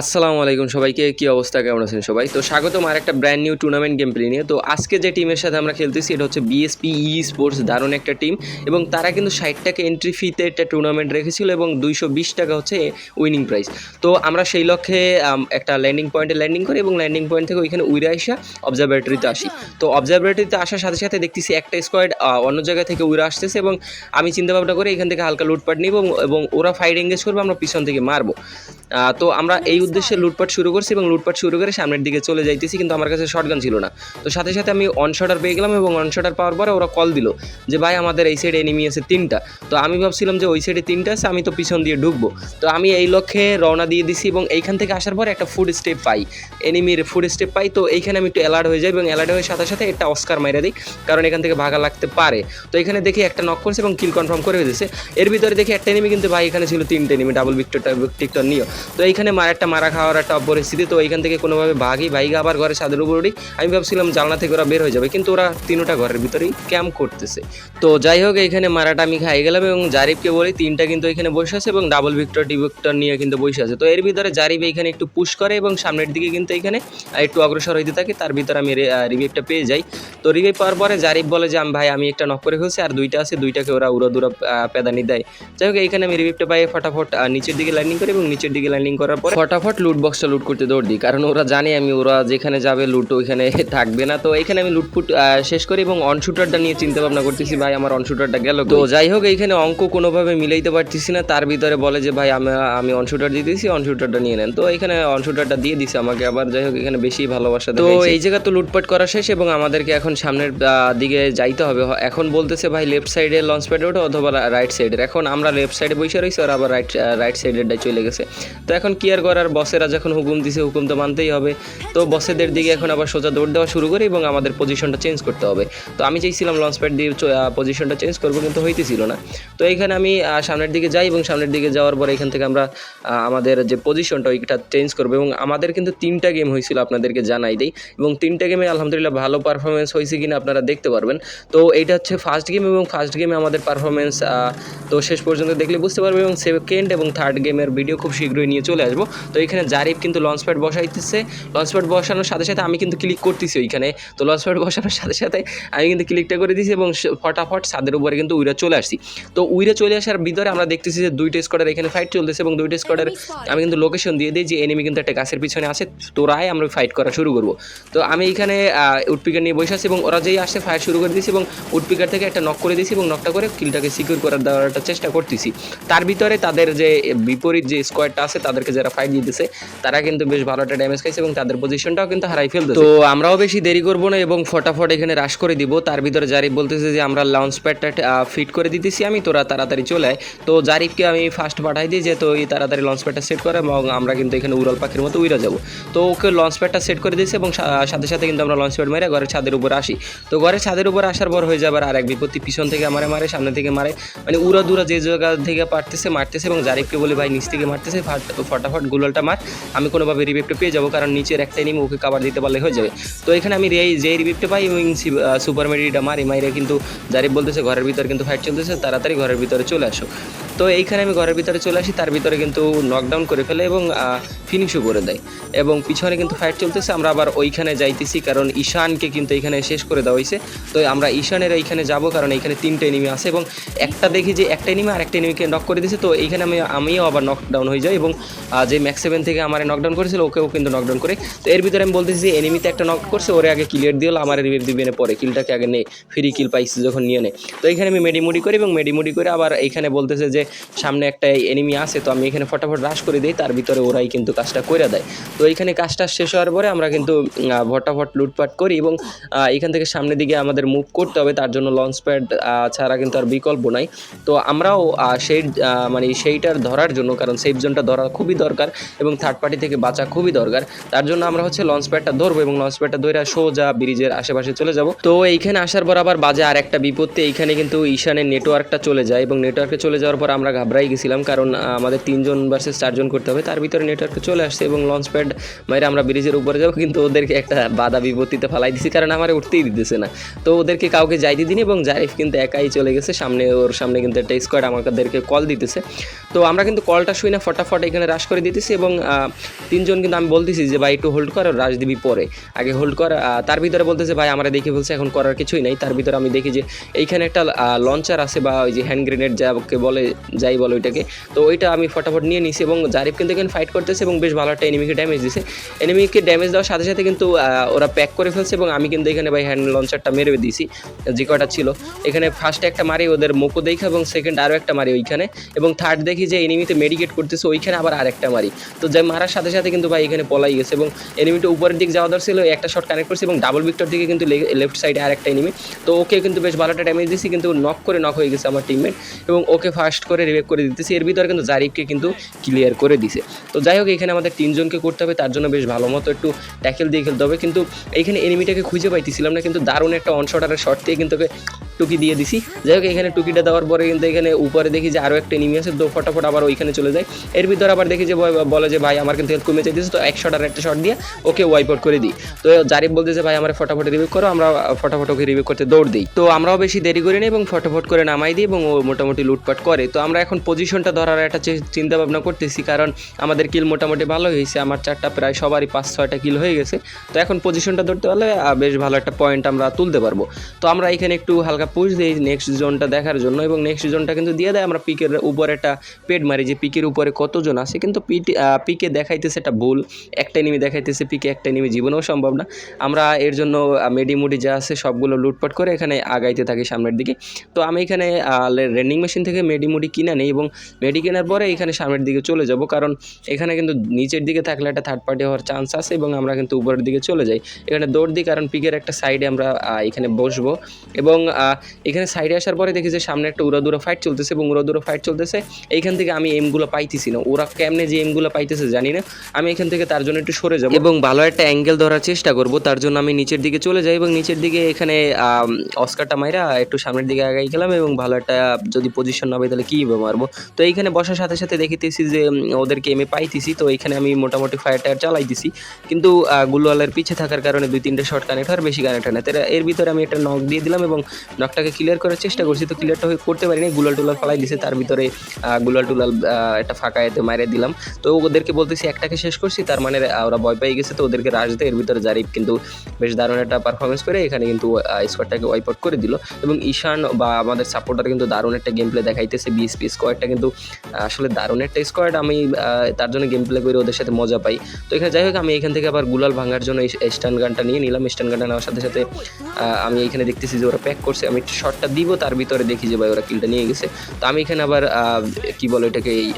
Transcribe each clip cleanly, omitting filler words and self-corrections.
আসসালামু আলাইকুম সবাইকে, কি অবস্থা, কেমন আছেন সবাই? তো স্বাগতম আর একটা brand new tournament game play নিয়ে। তো আজকে যে টিমের সাথে আমরা খেলতেছি এটা হচ্ছে বিএসপি ই স্পোর্টস, দারুণ একটা টিম। এবং তারা কিন্তু 60 টাকা এন্ট্রি ফিতে একটা টুর্নামেন্ট রেখেছিল এবং 220 টাকা হচ্ছে উইনিং প্রাইস। তো আমরা সেই লক্ষ্যে একটা ল্যান্ডিং পয়েন্টে ল্যান্ডিং করি এবং ল্যান্ডিং পয়েন্ট থেকে ওইখানে উড়ে আসা অবজারভেটরিতে আসি। তো অবজারভেটরিতে আসার সাথে সাথে দেখতেছি একটা স্কোয়াড অন্য জায়গা থেকে উড়ে আসতেছে এবং আমি চিন্তা ভাবনা করে এখান থেকে হালকা লুটপাট নিব এবং ওরা ফাইট এঙ্গেজ করবে, আমরা পিছন থেকে মারবো। তো আমরা এই উদ্দেশ্যে লুটপাট শুরু করছি এবং লুটপাট শুরু করে সামনের দিকে চলে যাইতেছি, কিন্তু আমার কাছে শটগান ছিল না। তো সাথে সাথে আমি অনশটার পেয়ে গেলাম এবং অনশটার পাওয়ার পরে ওরা কল দিল যে ভাই আমাদের এই সাইডে এনিমি আছে 3টা। তো আমি ভাবছিলাম যে ওই সাইডে 3টা আছে, আমি তো পিছন দিয়ে ঢুকবো। তো আমি এই লক্ষ্যে রওনা দিয়ে দিছি এবং এইখান থেকে আসার পরে একটা ফুড স্টেপ পাই, এনিমির ফুড স্টেপ পাই। তো এইখানে আমি একটু অ্যালার্ট হয়ে যাই এবং অ্যালার্ট হয়ে সাথে সাথে একটা অস্কার মাইরা দিই, কারণ এখান থেকে ভাগা লাগতে পারে। তো এখানে দেখি একটা নক করছে এবং কিল কনফার্ম করে দিয়েছে। এর ভিতরে দেখি একটা এনিমি, কিন্তু ভাই এখানে ছিল 3টে এনিমি, ডাবল ভিক্টর নিও। তো এইখানে একটা মারা খাওয়ার একটা পরিস্থিতি। তো এইখান থেকে কোনোভাবে ভাইগা আবার ঘরে ছাদের উপর উঠি। আমি ভাবছিলাম জানলা থেকে ওরা বের হয়ে যাবে, কিন্তু ওরা 3টা ঘরের ভিতরেই ক্যাম্প করতেছে। তো যাই হোক, এইখানে মারাটা আমি খাই গেলাম এবং জারিফকে বলি 3টা কিন্তু এখানে বসে আছে এবং ডাবল ভিক্টর নিয়ে কিন্তু বসে আছে। তো এর ভিতরে জারিফ এইখানে একটু পুশ করে এবং সামনের দিকে কিন্তু এখানে একটু অগ্রসর হইতে থাকে। তার ভিতরে আমি রিভাইভটা পেয়ে যাই। তো রিভাইভ পাওয়ার পরে জারিফ বলে যে আমি একটা নক করে ফেলছি, আর 2টা আছে, 2টাকে ওরা উড়াদুরা পেদানি দেয়। যাই হোক, এইখানে আমি রিভাইভটা পাই, ফটাফট নিচের দিকে ল্যান্ডিং করি এবং নিচের দিকে ল্যান্ডিং করার পরে ফটাফট লুট বক্সটা লুট করতে দৌড় দিই, কারণ ওরা জানে ওরা যেখানে যাবে লুট ওইখানে থাকবে না। তো এখানে আমি লুটফুট শেষ করি এবং অনশুটারটা নিয়ে চিন্তা ভাবনা করতেছি, ভাই আমার অনশুটারটা গেল। তো যাই হোক, এইখানে অঙ্ক কোনোভাবে মিলাইতে পারতেছি না। তার ভিতরে বলে যে ভাই আমি অনশুটার দিয়ে দিয়েছি, অনশুটারটা নিয়ে নেন। তো এখানে অনশুটারটা দিয়ে দিছে আমাকে আবার। যাই হোক, এখানে বেশি ভালোবাসা। তো এই জায়গা তো লুটপাট করা শেষ এবং আমাদেরকে এখন সামনের দিকে যাইতে হবে। এখন বলতেছে ভাই লেফট সাইডে লঞ্চ প্যাডে ওঠো অথবা রাইট সাইডের। এখন আমরা লেফট সাইডে বসে রয়েছি, আর আবার রাইট সাইডেরটাই চলে গেছে। তো এখন কি আর করার, বসেরা যখন হুকুম দিছে হুকুম তো মানতেই হবে। তো বসেদের দিকে এখন আবার সোজা দৌড় দেওয়া শুরু করি এবং আমাদের পজিশনটা চেঞ্জ করতে হবে। তো আমি চাইছিলাম লঞ্চ প্যাড দিয়ে পজিশনটা চেঞ্জ করবো, কিন্তু হইতেছিল না। তো এইখানে আমি সামনের দিকে যাই এবং সামনের দিকে যাওয়ার পরে এখান থেকে আমরা আমাদের যে পজিশনটা ওইটা চেঞ্জ করবো। এবং আমাদের কিন্তু 3টা গেম হয়েছিল, আপনাদেরকে জানাই দিই। এবং 3টা গেমে আলহামদুলিল্লাহ ভালো পারফরমেন্স হয়েছে কিনা আপনারা দেখতে পারবেন। তো এইটা হচ্ছে ফার্স্ট গেম এবং ফার্স্ট গেমে আমাদের পারফরমেন্স তো শেষ পর্যন্ত দেখলে বুঝতে পারবে এবং সেকেন্ড এবং থার্ড গেমের ভিডিও খুব শীঘ্রই নিয়ে চলে আসবো। তো এখানে জারিফ কিন্তু লঞ্চ প্যাড বসাইতেছে, লঞ্চ প্যাড বসানোর সাথে সাথে আমি কিন্তু ক্লিক করতেছি ওইখানে। তো লঞ্চ প্যাড বসানোর সাথে সাথে আমি কিন্তু ক্লিকটা করে দিয়েছি এবং ফটাফট ছাদের উপরে কিন্তু উইরা চলে আসছি। তো উইরা চলে আসার ভিতরে আমরা দেখতেছি যে 2টা স্কোয়াডের এখানে ফাইট চলতেছে এবং 2টা স্কোয়াডের আমি কিন্তু লোকেশন দিয়ে দিই যে এনিমি কিন্তু একটা গাছের পিছনে আছে, তোরাই আমরা ফাইট করা শুরু করবো। তো আমি এখানে উডপিকার নিয়ে বসে আছি এবং ওরা যেই আসছে ফায়ার শুরু করে দিয়েছি এবং উডপিকার থেকে একটা নক করে দিয়েছি এবং নকটা করে কিলটাকে সিকিউর করার দেওয়ার একটা চেষ্টা করতেছি। তার ভিতরে তাদের যে বিপরীত যে স্কোয়াডটা আছে তাদেরকে যারা ফাইট দিতেছে তারা কিন্তু বেশ ভালো একটা ড্যামেজ খাইছে এবং তাদের পজিশনটাও কিন্তু হারাই ফেলতেছে। তো আমরাও বেশি দেরি করবো না এবং ফটাফট এখানে রাশ করে দিব। তার ভিতরে জারিফ বলতেছে যে আমরা লঞ্চ প্যাডটা ফিট করে দিতেছি, আমি তোরা তাড়াতাড়ি চলে আয়। তো জারিফকে আমি ফার্স্ট পাঠাই দিই যে তো এই তাড়াতাড়ি লঞ্চ প্যাডটা সেট করে এবং আমরা কিন্তু এখানে উড়াল পাখির মতো উড়ে যাবো। তো ওকে লঞ্চ প্যাডটা সেট করে দিয়েছে এবং সাথে সাথে কিন্তু আমরা লঞ্চ প্যাড মেরে ঘরের ছাদের উপর আসি। তো ঘরের ছাদের উপর আসার পর হয়ে যাবার আর এক বিপত্তি, পিছন থেকে মারে সামনে থেকে মারে, মানে উড়া দুরা যে জায়গা থেকে মারতেছে এবং জারিফকে বলি ভাই নিচ থেকে মারতেছে, ফটাফট গুলালটা মার, আমি কোনোভাবে রিভিভটা পেয়ে যাবো, কারণ নিচের একটা এনিমি ওকে কাভার দিতে পারলে হয়ে যাবে। তো এখানে আমি যে রিভিভটা পাই এবং সুপার মেডিটা মারে কিন্তু জারিফ বলতেছে ঘরের ভিতরে কিন্তু ফাইট চলতেছে, তাড়াতাড়ি ঘরের ভিতরে চলে আসো। তো এইখানে আমি ঘরের ভিতরে চলে আসি, তার ভিতরে কিন্তু নকডাউন করে ফেলে এবং ফিনিশও করে দেয় এবং পিছনে কিন্তু ফাইট চলতেছে। আমরা আবার ওইখানে যাইতেছি, কারণ ঈশানকে কিন্তু এখানে শেষ করে দেওয়া হয়েছে। তো আমরা ঈশানের এইখানে যাব, কারণ এইখানে 3টে এনিমি আছে এবং একটা দেখি যে একটা এনিমি আর একটা এনিমিকে নক করে দিয়েছে। তো এইখানে আমিও আবার নকডাউন হয়ে যাই এবং যে ম্যাক্স 7 থেকে আমার নকডাউন করেছিল ওকেও কিন্তু নকডাউন করে। তো এর ভিতরে আমি বলতেছি যে এনিমিতে একটা নক করছে, ওরে আগে ক্লিয়ার দিল, আমার রিভিভ দিবে পরে, কিলটাকে আগে নেই, ফ্রি কিল পাইছি যখন নিয়ে নেয়। তো এইখানে আমি মেডিমুডি করি এবং মেডিমুডি করে আবার এইখানে বলতেছে যে সামনে একটা এনিমি আছে। তো আমি এখানে ফটাফট রাশ করে দিই, তার ভিতরে ওরাই কিন্তু কাজটা করে দেয়। তো এইখানে কাজটা শেষ হওয়ার পরে আমরা কিন্তু ফটাফট লুটপাট করি এবং এখান থেকে সামনের দিকে আমাদের মুভ করতে হবে, তার জন্য লঞ্চ প্যাড ছাড়া কিন্তু আর বিকল্প নাই। তো আমরাও সেইটার ধরার জন্য, কারণ সেফ জোনটা ধরা খুবই দরকার এবং থার্ড পার্টি থেকে বাঁচা খুবই দরকার, তার জন্য আমরা হচ্ছে লঞ্চ প্যাডটা ধরবো এবং লঞ্চ প্যাডটা ধরে সোজা ব্রিজের আশেপাশে চলে যাব। তো এইখানে আসার পর আবার বাজে আর একটা বিপত্তি, এইখানে কিন্তু ঈশানের নেটওয়ার্কটা চলে যায় এবং নেটওয়ার্কে চলে যাওয়ার পর আমরা ঘাবড়াই গেছিলাম, কারণ আমাদের 3 জন ভার্সেস 4 জন করতে হবে। তার ভিতরে নেটওয়ার্ক চলে আসছে এবং লঞ্চ প্যাড মাইরে আমরা ব্রিজের উপরে যাবো, কিন্তু ওদেরকে একটা বাধা বিপত্তিতে ফালাই দিছি, কারণ আমার উঠতেই দিতেছে না। তো ওদেরকে কাউকে যাইতে দিন এবং জারিফ কিন্তু একাই চলে গেছে সামনে। ওর সামনে কিন্তু একটা স্কোয়াড আমাদেরকে কল দিতেছে। তো আমরা কিন্তু কলটা শুই না, ফটাফট এখানে রাশ করে দিতেছি এবং 3 জন কিন্তু আমি বলতেছি যে ভাই একটু হোল্ড কর, রাশ দিবি পরে, আগে হোল্ড কর। তার ভিতরে বলতেছে ভাই আমরা দেখে বলছে এখন করার কিছুই নাই। তার ভিতরে আমি দেখি যে এইখানে একটা লঞ্চার আছে বা ওই যে হ্যান্ড গ্রেনেড যাকে বলে, যাই বলে ওইটাকে। তো ওইটা আমি ফটাফট নিয়ে নিছি এবং জারিফ কিন্তু এখানে ফাইট করতেছে এবং বেশ ভালো একটা এনিমিকে ড্যামেজ দিছে। এনিমিকে ড্যামেজ দেওয়ার সাথে সাথে কিন্তু ওরা প্যাক করে ফেলছে এবং আমি কিন্তু এখানে ভাই হ্যান্ড লঞ্চারটা মেরে দিয়েছি যে কটা ছিল। এখানে ফার্স্টে একটা মারি ওদের মোকো দেখা এবং সেকেন্ড আরও একটা মারি ওইখানে, এবং থার্ড দেখি যে এনিমিতে মেডিকেট করতেছে ওইখানে আবার আরেকটা মারি। তো যাই মারার সাথে সাথে কিন্তু ভাই এখানে পলাই গেছে এবং এনিমিটা উপরের দিকে যাওয়া দরকার ছিল, একটা শট কানেক্ট করছে এবং ডাবল ভিক্টর দিকে কিন্তু লেফট সাইডে আরেকটা এনিমি। তো ওকে কিন্তু বেশ ভালো একটা ড্যামেজ দিয়েছি, কিন্তু নক হয়ে গেছে আমার টিমমেট এবং ওকে ফার্স্ট করে রিভেভ করে দিতেছি। এর ভিতরে কিন্তু জারিফকে কিন্তু ক্লিয়ার করে দিছে। তো যাই হোক এখানে আমাদের 3 জনকে করতে হবে, তার জন্য বেশ ভালো মতো একটু ট্যাকেল দিয়ে খেলতে হবে। কিন্তু এইখানে এনিমিটাকে খুঁজে পাইতেছিলাম না, কিন্তু দারুণ একটা অনশটারের শট দিয়ে কিন্তু টুকি দিয়ে দিছি। যাই হোক এখানে টুকিটা দেওয়ার পরে কিন্তু এখানে উপরে দেখি যে আরও একটা এনিমি আছে, তো ফটাফট আবার ওইখানে চলে যায়। এর ভিতরে আবার দেখি যে বলে যে ভাই আমার কিন্তু হেলথ কমে যাইতেছে, তো 1 শট আর একটা শট দিয়ে ওকে ওয়াইপ আউট করে দিই। তো জারিফ বলতেছে ভাই আমার ফটাফট রিভিউ করো, আমরা ফটাফট ওকে রিভিউ করতে দৌড় দিই। তো আমরাও বেশি দেরি করি না এবং ফটাফট করে নামাই দিই এবং ও মোটামুটি লুটপাট করে। তো আমরা এখন পজিশনটা ধরার একটা চিন্তা ভাবনা করতেছি, কারণ আমাদের কিল মোটামুটি ভালো হয়েছে, আমার 4টা প্রায় সবারই 5-6টা কিল হয়ে গেছে। তো এখন পজিশনটা ধরতে পারলে বেশ ভালো একটা পয়েন্ট আমরা তুলতে পারবো। তো আমরা এখানে একটু হালকা পুশ দিই নেক্সট জোনটা দেখার জন্য, এবং নেক্সট জোনটা কিন্তু দিয়ে দেয়। আমরা পিকের উপরে একটা পেড মারি যে পিকের উপরে কতজন আছে, কিন্তু পিকে দেখাইতেছে একটা ভুল, একটা এনিমি দেখাইতেছে পিকে, একটা এনিমি জীবনেও সম্ভব না। আমরা এর জন্য মেডিমুডি যা আছে সবগুলো লুটপাট করে এখানে আগাইতে থাকি সামনের দিকে। তো আমি এখানে রেন্ডিং মেশিন থেকে মেডিমুডি কিনা নেই এবং মেডি কেনার পরে এখানে সামনের দিকে চলে যাব, কারণ এখানে কিন্তু নিচের দিকে থাকলে একটা থার্ড পার্টি হওয়ার চান্স আছে এবং আমরা কিন্তু উপরের দিকে চলে যাই। এখানে দৌড় দিই, কারণ পিকের একটা সাইডে আমরা এখানে বসবো এবং এখানে সাইডে আসার পরে দেখি যে সামনে একটা উড়াদুরা ফাইট চলতেছে এবং উড়াদুরা ফাইট চলতেছে। এইখান থেকে আমি এমগুলো পাইতেছি না, ওরা কেমনে যে এমগুলো পাইতেছে জানি না। আমি এখান থেকে তার জন্য একটু সরে যাব এবং ভালো একটা অ্যাঙ্গেল ধরার চেষ্টা করব, তার জন্য আমি নিচের দিকে চলে যাই এবং নিচের দিকে এখানে অস্কারটা মাইরা একটু সামনের দিকে আগাই গেলাম এবং ভালো একটা যদি পজিশন না পাই তাহলে কীভাবে মারবো। তো এইখানে বসার সাথে সাথে দেখিতেছি যে ওদেরকে এমে পাইতেছি, তো এইখানে আমি মোটামুটি ফায়ার টায়ার চালাইতেছি, কিন্তু গুলওয়ালের পিছে থাকার কারণে 2-3টে শট কানেক্ট হয়, বেশি কানেক্ট হয় না। এর ভিতরে আমি একটা নক দিয়ে দিলাম এবং নকটাকে ক্লিয়ার করার চেষ্টা করছি, তো ক্লিয়ারটা করতে পারিনি, গুলাল টুলাল ফালাই দিছে। তার ভিতরে গুলাল টুলাল একটা ফাঁকা এতে মারে দিলাম। তো ওদেরকে বলতেছি একটাকে শেষ করছি, তার মানে ওরা ভয় পেয়ে গেছে, তো ওদেরকে রাশ দেয়। এর ভিতরে জারিফ কিন্তু বেশ দারুণ একটা পারফরমেন্স করে এখানে কিন্তু স্কোয়াডটাকে ওয়াইপ আউট করে দিল এবং ঈশান বা আমাদের সাপোর্টার কিন্তু দারুণ একটা গেম প্লে দেখাইতেছে। বিএসপি স্কোয়াডটা কিন্তু আসলে দারুণ একটা স্কোয়াড, আমি তার জন্য গেম প্লে করে ওদের সাথে মজা পাই। তো এখানে যাই হোক আমি এখান থেকে আবার গুলাল ভাঙার জন্য স্টান গানটা নিয়ে নিলাম। স্টান গানটা নেওয়ার সাথে সাথে আমি এখানে দেখতেছি যে ওরা প্যাক করছে, আমি একটু শটটা দিব, তার ভিতরে দেখি যে ভাই ওরা কিলটা নিয়ে গেছে। তো আমি এখানে আবার কি বলে এটাকে এই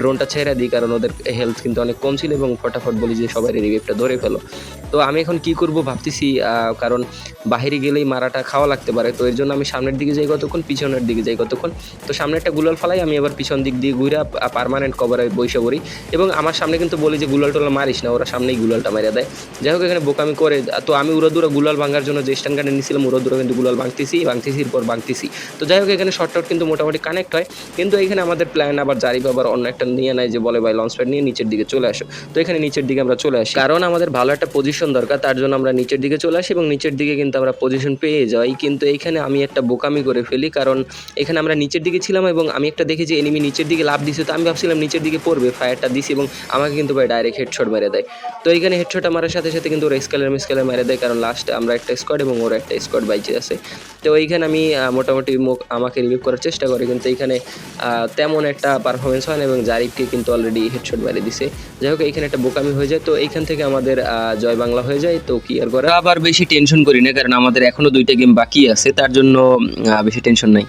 ড্রোনটা ছেড়ে দিই, কারণ ওদের হেলথ কিন্তু অনেক কম ছিল এবং ফটাফট বলি যে সবাই রিভিভটা ধরে ফেলো। তো আমি এখন কি করব ভাবতেছি, কারণ বাহিরে গেলেই মারাটা খাওয়া লাগতে পারে, তো এর জন্য আমি সামনের দিকে যাই কতক্ষণ, পিছনের দিকে যাই কতক্ষণ। তো সামনে একটা গুলাল ফালাই, আমি আবার পিছন দিক দিয়ে ঘুরে পার্মানেন্ট কভারে বৈশা করি এবং আমার সামনে কিন্তু বলি যে গুলাল টোলাল মারিস না, ওরা সামনেই গুলালটা মারিয়া দেয়। যাই হোক এখানে বোকামি করে, তো আমি উড়াদুরা গুলাল ভাঙার জন্য যে স্ট্যান্ড গার্ডে নিয়েছিলাম উড়াদুরা কিন্তু গুলাল ভাঙতেছি পর ভাঙতেছি। তো যাই হোক এখানে শর্ট আউট কিন্তু মোটামুটি কানেক্ট হয়, কিন্তু এখানে আমাদের প্ল্যান আবার জারিফ আবার অন্য একটা নিয়ে নেয় যে বলে ভাই লঞ্চ প্যাড নিয়ে নিচের দিকে চলে আসো। তো এখানে নিচের দিকে আমরা চলে আসি, কারণ আমাদের ভালো একটা পজিশন দরকার, তার জন্য আমরা নিচের দিকে চলে আসি এবং নিচের দিকে কিন্তু আমরা পজিশন পেয়ে যাই। কিন্তু এইখানে আমি একটা বোকামি করে ফেলি, কারণ এখানে আমরা নিচের দিকে ছিলাম এবং আমি একটা দেখি যে এনিমি নিচের দিকে লাভ দিছে, তো আমি ভাবছিলাম নিচের দিকে পড়বে, ফায়ারটা দিছি এবং আমাকে কিন্তু ভাই ডাইরেক্ট হেডশট মেরে দেয়। তো এইখানে হেডশট মারার সাথে সাথে কিন্তু ওরা স্কেলার মেরে দেয়, কারণ লাস্টে আমরা একটা স্কোয়াড এবং ওরা একটা স্কোয়াড বাইচে আছে। তো এইখানে আমি মোটামুটি আমাকে রিভিভ করার চেষ্টা করি, কিন্তু এইখানে তেমন একটা পারফরমেন্স হয় না এবং জারিফকে কিন্তু অলরেডি হেডশট মেরে দিছে। যাই হোক এইখানে একটা বোকামি হয়ে যায়, তো এইখান থেকে আমাদের জয় বাংলা হয়ে যায়। তো কি আর করা, আবার বেশি টেনশন করি না, কারণ আমাদের এখনো 2টা গেম বাকি আছে, তার জন্য বেশি টেনশন নাই।